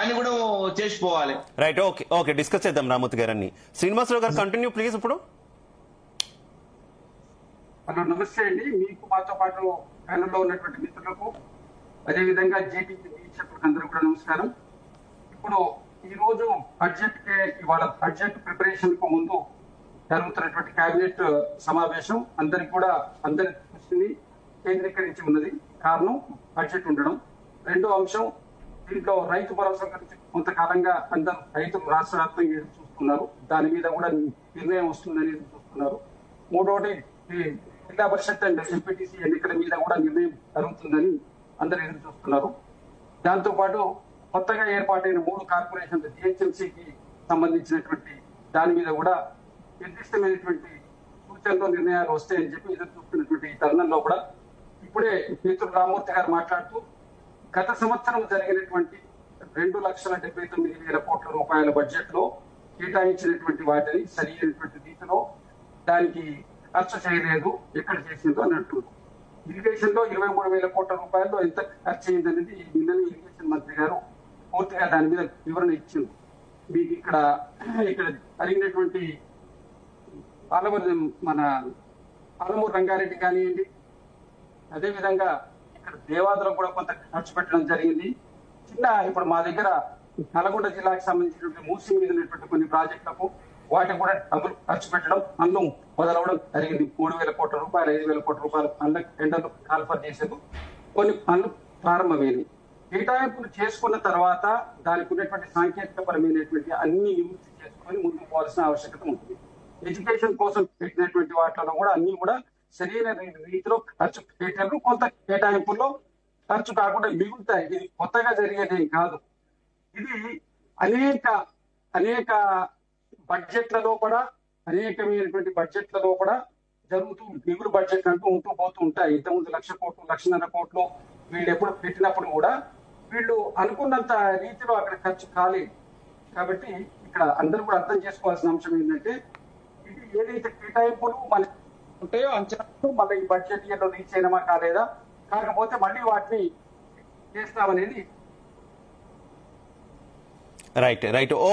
అని కూడా చేసిపోవాలి. Right, okay okay, discuss చేద్దాం రామూర్తి గారని. శ్రీనివాసరావు గారు కంటిన్యూ ప్లీజ్. ఇప్పుడు హలో, నమస్తే అండి. మీకు మాతో పాటు ప్యానల్లో ఉన్నటువంటి మిత్రులకు, అదేవిధంగా జేపీసీ వీక్షకులకు అందరూ కూడా నమస్కారం. ఇప్పుడు ఈ రోజు ఇవాళ బడ్జెట్ ప్రిపరేషన్ కు ముందు జరుగుతున్నటువంటి కేబినెట్ సమావేశం అందరి దృష్టిని కేంద్రీకరించి ఉన్నది. కారణం బడ్జెట్ ఉండడం. రెండో అంశం, దీంట్లో రైతు భరోసా గురించి కొంతకాలంగా అందరూ రైతులు రాష్ట్ర వ్యాప్తంగా ఎదురు చూస్తున్నారు. దాని మీద కూడా నిర్ణయం వస్తుందని ఎదురు చూస్తున్నారు. మూడోది, ఈ జిల్లా పరిషత్ అండ్ ఎంపీటీసీ ఎన్నికల మీద కూడా నిర్ణయం జరుగుతుందని అందరూ ఎదురు చూస్తున్నారు. దాంతో పాటు కొత్తగా ఏర్పాటైన 3 కార్పొరేషన్ల జిహెచ్ఎంసీకి సంబంధించినటువంటి దాని మీద కూడా నిర్దిష్టమైనటువంటి సూచనలు నిర్ణయాలు వస్తాయని చెప్పి ఎదురు చూస్తున్నటువంటి ఈ తరుణంలో కూడా ఇప్పుడే మిత్రులు రామూర్తి గారు మాట్లాడుతూ గత సంవత్సరం జరిగినటువంటి 2,79,000 కోట్ల రూపాయల బడ్జెట్ లో కేటాయించినటువంటి వాటిని సరి అయినటువంటి రీతిలో దానికి ఖర్చు చేయలేదు, ఎక్కడ చేసిందో అని అంటున్నారు. ఇరిగేషన్ లో 23,000 కోట్ల రూపాయల్లో ఎంత ఖర్చు అయిందనేది నిన్న ఇరిగేషన్ మంత్రి గారు పూర్తిగా దాని మీద వివరణ ఇచ్చింది. మీకు ఇక్కడ జరిగినటువంటి పాలమూరు రంగారెడ్డి కానివ్వండి, అదేవిధంగా ఇక్కడ దేవాదులకు కూడా కొంత ఖర్చు పెట్టడం జరిగింది. ఇప్పుడు మా దగ్గర నల్గొండ జిల్లాకు సంబంధించినటువంటి మూసి మీద ఉన్నటువంటి కొన్ని ప్రాజెక్టులకు వాటికి కూడా డబ్బులు ఖర్చు పెట్టడం, పనులు మొదలవడం జరిగింది. 3,000 కోట్ల రూపాయలు, 5,000 కోట్ల రూపాయలు పనుల టెండర్లు కాల్ఫర్ చేసేది, కొన్ని పనులు ప్రారంభమైనవి. కేటాయింపులు చేసుకున్న తర్వాత దానికి ఉన్నటువంటి సాంకేతిక పరమైనటువంటి అన్ని నివృత్తి చేసుకొని ముందుకు పోవాల్సిన ఆవశ్యకత ఉంటుంది. ఎడ్యుకేషన్ కోసం పెట్టినటువంటి వాటిలో కూడా అన్ని కూడా సరైన రీతిలో ఖర్చు పెట్టారు. కొంత కేటాయింపుల్లో ఖర్చు కాకుండా మిగులుతాయి. ఇది కొత్తగా జరిగేదేం కాదు. ఇది అనేక బడ్జెట్లలో కూడా, అనేకమైనటువంటి బడ్జెట్లలో కూడా జరుగుతూ మిగులు బడ్జెట్ అంటూ పోతూ ఉంటాయి. ఇంతకుముందు 1,00,000 కోట్లు, 1,50,000 కోట్లు వీళ్ళు ఎప్పుడు పెట్టినప్పుడు కూడా వీళ్ళు అనుకున్నంత రీతిలో అక్కడ ఖర్చు కాలేదు. కాబట్టి ఇక్కడ అందరూ కూడా అర్థం చేసుకోవాల్సిన అంశం ఏంటంటే, ఇది ఏదైతే కేటాయింపులు మనకి ఉంటాయో అంచనాలు మళ్ళీ ఈ బడ్జెట్ ఇయర్లో రీచ్ అయినమా కాలేదా, కాకపోతే మళ్ళీ వాటిని చేస్తామనేది. Right right, okay.